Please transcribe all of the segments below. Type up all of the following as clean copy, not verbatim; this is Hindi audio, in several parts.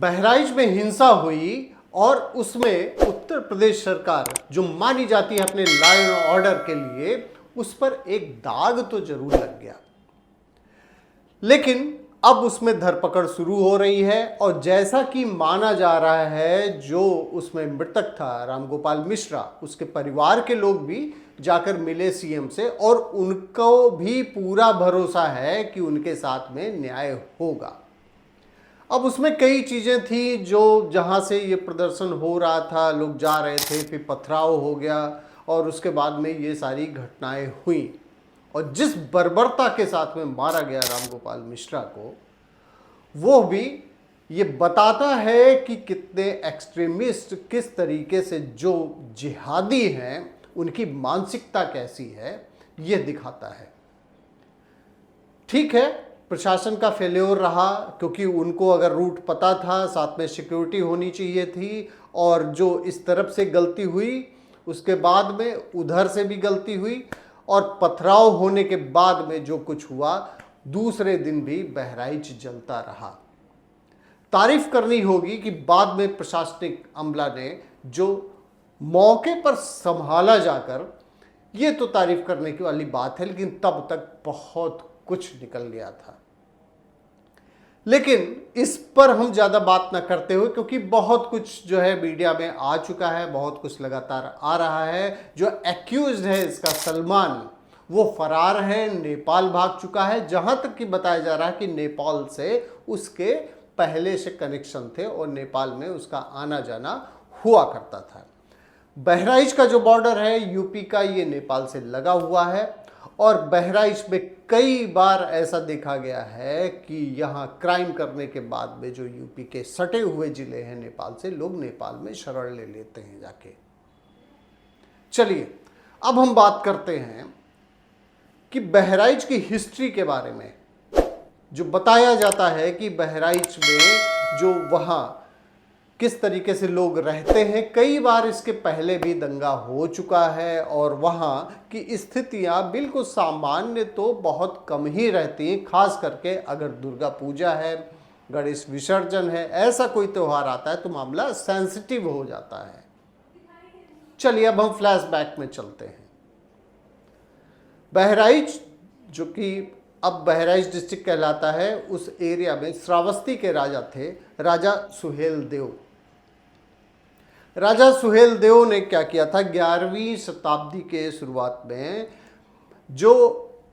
बहराइच में हिंसा हुई और उसमें उत्तर प्रदेश सरकार जो मानी जाती है अपने लॉ एंड ऑर्डर के लिए, उस पर एक दाग तो जरूर लग गया। लेकिन अब उसमें धरपकड़ शुरू हो रही है और जैसा कि माना जा रहा है, जो उसमें मृतक था रामगोपाल मिश्रा, उसके परिवार के लोग भी जाकर मिले सीएम से और उनको भी पूरा भरोसा है कि उनके साथ में न्याय होगा। अब उसमें कई चीज़ें थी जो जहाँ से ये प्रदर्शन हो रहा था, लोग जा रहे थे, फिर पथराव हो गया और उसके बाद में ये सारी घटनाएं हुई। और जिस बर्बरता के साथ में मारा गया रामगोपाल मिश्रा को, वो भी ये बताता है कि कितने एक्सट्रीमिस्ट, किस तरीके से जो जिहादी हैं उनकी मानसिकता कैसी है, ये दिखाता है। ठीक है, प्रशासन का फेल्योर रहा क्योंकि उनको अगर रूट पता था, साथ में सिक्योरिटी होनी चाहिए थी, और जो इस तरफ से गलती हुई उसके बाद में उधर से भी गलती हुई, और पथराव होने के बाद में जो कुछ हुआ, दूसरे दिन भी बहराइच जलता रहा। तारीफ करनी होगी कि बाद में प्रशासनिक अमला ने जो मौके पर संभाला जाकर, ये तो तारीफ करने की वाली बात है, लेकिन तब तक बहुत कुछ निकल गया था। लेकिन इस पर हम ज़्यादा बात ना करते हुए, क्योंकि बहुत कुछ जो है मीडिया में आ चुका है, बहुत कुछ लगातार आ रहा है। जो एक्यूज्ड है इसका सलमान, वो फरार है, नेपाल भाग चुका है। जहाँ तक कि बताया जा रहा है कि नेपाल से उसके पहले से कनेक्शन थे और नेपाल में उसका आना जाना हुआ करता था। बहराइच का जो बॉर्डर है यूपी का, ये नेपाल से लगा हुआ है और बहराइच में कई बार ऐसा देखा गया है कि यहाँ क्राइम करने के बाद में जो यूपी के सटे हुए जिले हैं नेपाल से, लोग नेपाल में शरण ले लेते हैं जाके। चलिए अब हम बात करते हैं कि बहराइच की हिस्ट्री के बारे में। जो बताया जाता है कि बहराइच में जो वहाँ किस तरीके से लोग रहते हैं, कई बार इसके पहले भी दंगा हो चुका है और वहाँ की स्थितियाँ बिल्कुल सामान्य तो बहुत कम ही रहती हैं। खास करके अगर दुर्गा पूजा है, गणेश विसर्जन है, ऐसा कोई त्यौहार आता है तो मामला सेंसिटिव हो जाता है। चलिए अब हम फ्लैशबैक में चलते हैं। बहराइच, जो कि अब बहराइच डिस्ट्रिक्ट कहलाता है, उस एरिया में श्रावस्ती के राजा थे, राजा सुहेल देव। राजा सुहेल देव ने क्या किया था, 11वीं शताब्दी के शुरुआत में जो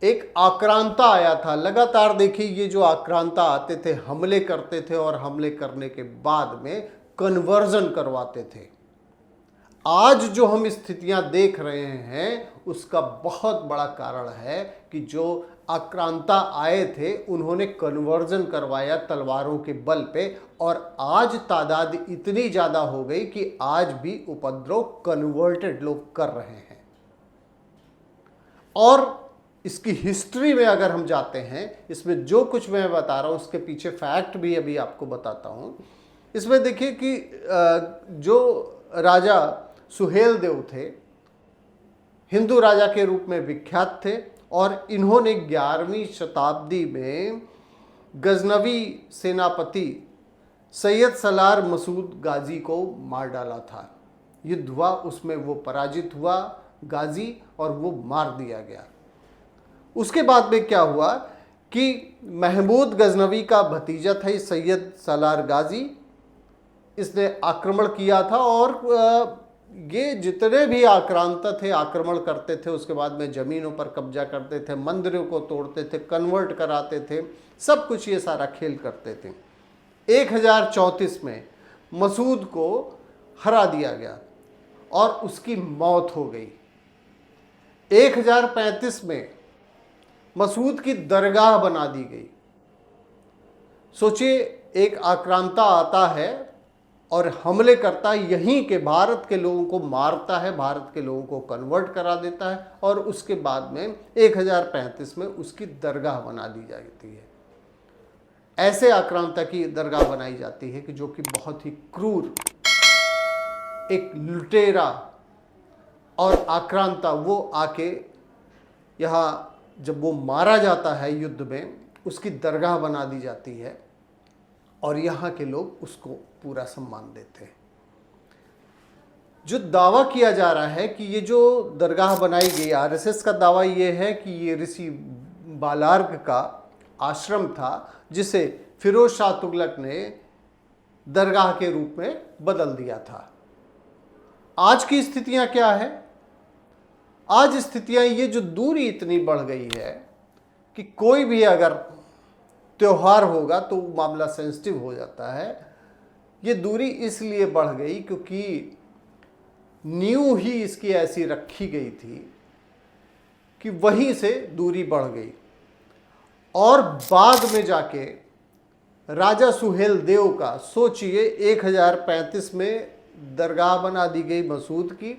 एक आक्रांता आया था, लगातार देखिए ये जो आक्रांता आते थे, हमले करते थे और हमले करने के बाद में कन्वर्जन करवाते थे। आज जो हम स्थितियां देख रहे हैं उसका बहुत बड़ा कारण है कि जो आक्रांता आए थे उन्होंने कन्वर्जन करवाया तलवारों के बल पे, और आज तादाद इतनी ज़्यादा हो गई कि आज भी उपद्रव कन्वर्टेड लोग कर रहे हैं। और इसकी हिस्ट्री में अगर हम जाते हैं, इसमें जो कुछ मैं बता रहा हूँ उसके पीछे फैक्ट भी अभी आपको बताता हूँ। इसमें देखिए कि जो राजा सुहेल देव थे, हिंदू राजा के रूप में विख्यात थे और इन्होंने 11वीं शताब्दी में गजनवी सेनापति सैयद सलार मसूद गाजी को मार डाला था। युद्ध हुआ, उसमें वो पराजित हुआ गाजी और वो मार दिया गया। उसके बाद में क्या हुआ कि महमूद गजनवी का भतीजा था सैयद सलार गाजी, इसने आक्रमण किया था और ये जितने भी आक्रांत थे आक्रमण करते थे, उसके बाद में ज़मीनों पर कब्जा करते थे, मंदिरों को तोड़ते थे, कन्वर्ट कराते थे, सब कुछ ये सारा खेल करते थे। 1034 में मसूद को हरा दिया गया और उसकी मौत हो गई। 1035 में मसूद की दरगाह बना दी गई। सोचिए, एक आक्रांता आता है और हमले करता है, यहीं के भारत के लोगों को मारता है, भारत के लोगों को कन्वर्ट करा देता है, और उसके बाद में 1035 में उसकी दरगाह बना दी जाती है। ऐसे आक्रांता की दरगाह बनाई जाती है कि जो कि बहुत ही क्रूर, एक लुटेरा और आक्रांता, वो आके यहाँ जब वो मारा जाता है युद्ध में, उसकी दरगाह बना दी जाती है और यहाँ के लोग उसको पूरा सम्मान देते हैं। जो दावा किया जा रहा है कि ये जो दरगाह बनाई गई, आरएसएस का दावा ये है कि ये ऋषि बालार्क का आश्रम था जिसे फिरोज शाह तुगलक ने दरगाह के रूप में बदल दिया था। आज की स्थितियां क्या है? आज स्थितियां ये, जो दूरी इतनी बढ़ गई है कि कोई भी अगर त्योहार होगा तो मामला सेंसिटिव हो जाता है। ये दूरी इसलिए बढ़ गई क्योंकि नींव ही इसकी ऐसी रखी गई थी कि वहीं से दूरी बढ़ गई। और बाद में जाके राजा सुहेल देव का, सोचिए 1035 में दरगाह बना दी गई मसूद की,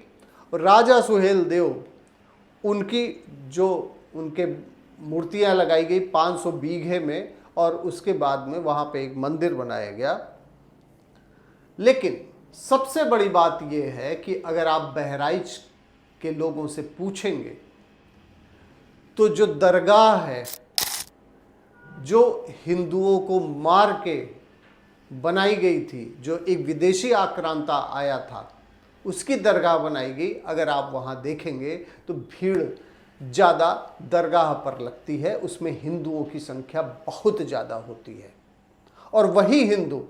और राजा सुहेल देव उनकी जो उनके मूर्तियां लगाई गई 500 बीघे में, और उसके बाद में वहाँ पे एक मंदिर बनाया गया। लेकिन सबसे बड़ी बात यह है कि अगर आप बहराइच के लोगों से पूछेंगे तो जो दरगाह है, जो हिंदुओं को मार के बनाई गई थी, जो एक विदेशी आक्रांता आया था, उसकी दरगाह बनाई गई। अगर आप वहाँ देखेंगे तो भीड़ ज़्यादा दरगाह पर लगती है, उसमें हिंदुओं की संख्या बहुत ज़्यादा होती है। और वही हिंदू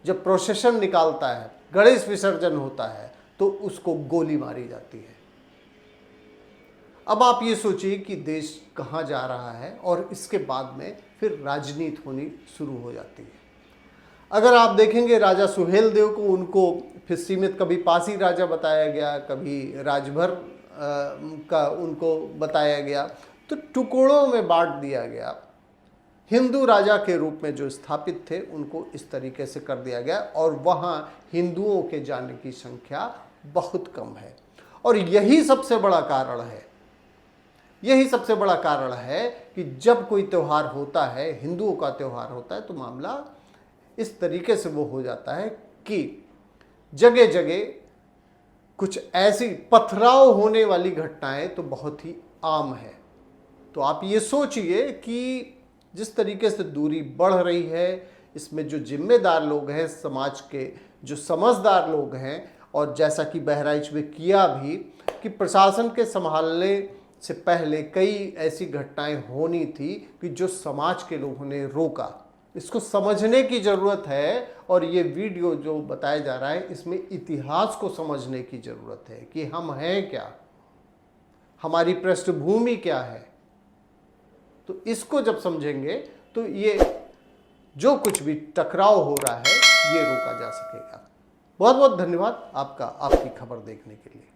जब प्रोसेशन निकालता है, गणेश विसर्जन होता है, तो उसको गोली मारी जाती है। अब आप ये सोचिए कि देश कहाँ जा रहा है, और इसके बाद में फिर राजनीति होनी शुरू हो जाती है। अगर आप देखेंगे राजा सुहेल देव को, उनको फिर सीमित, कभी पासी राजा बताया गया, कभी राजभर का उनको बताया गया, तो टुकड़ों में बांट दिया गया। हिंदू राजा के रूप में जो स्थापित थे उनको इस तरीके से कर दिया गया, और वहाँ हिंदुओं के जाने की संख्या बहुत कम है। और यही सबसे बड़ा कारण है, यही सबसे बड़ा कारण है कि जब कोई त्यौहार होता है, हिंदुओं का त्यौहार होता है, तो मामला इस तरीके से वो हो जाता है कि जगह जगह कुछ ऐसी पथराव होने वाली घटनाएं तो बहुत ही आम है। तो आप ये सोचिए कि जिस तरीके से दूरी बढ़ रही है, इसमें जो जिम्मेदार लोग हैं, समाज के जो समझदार लोग हैं, और जैसा कि बहराइच में किया भी कि प्रशासन के संभालने से पहले कई ऐसी घटनाएं होनी थी कि जो समाज के लोगों ने रोका। इसको समझने की ज़रूरत है, और ये वीडियो जो बताया जा रहा है इसमें इतिहास को समझने की ज़रूरत है कि हम हैं क्या, हमारी पृष्ठभूमि क्या है। तो इसको जब समझेंगे तो ये जो कुछ भी टकराव हो रहा है ये रोका जा सकेगा। बहुत बहुत धन्यवाद आपका, आपकी खबर देखने के लिए।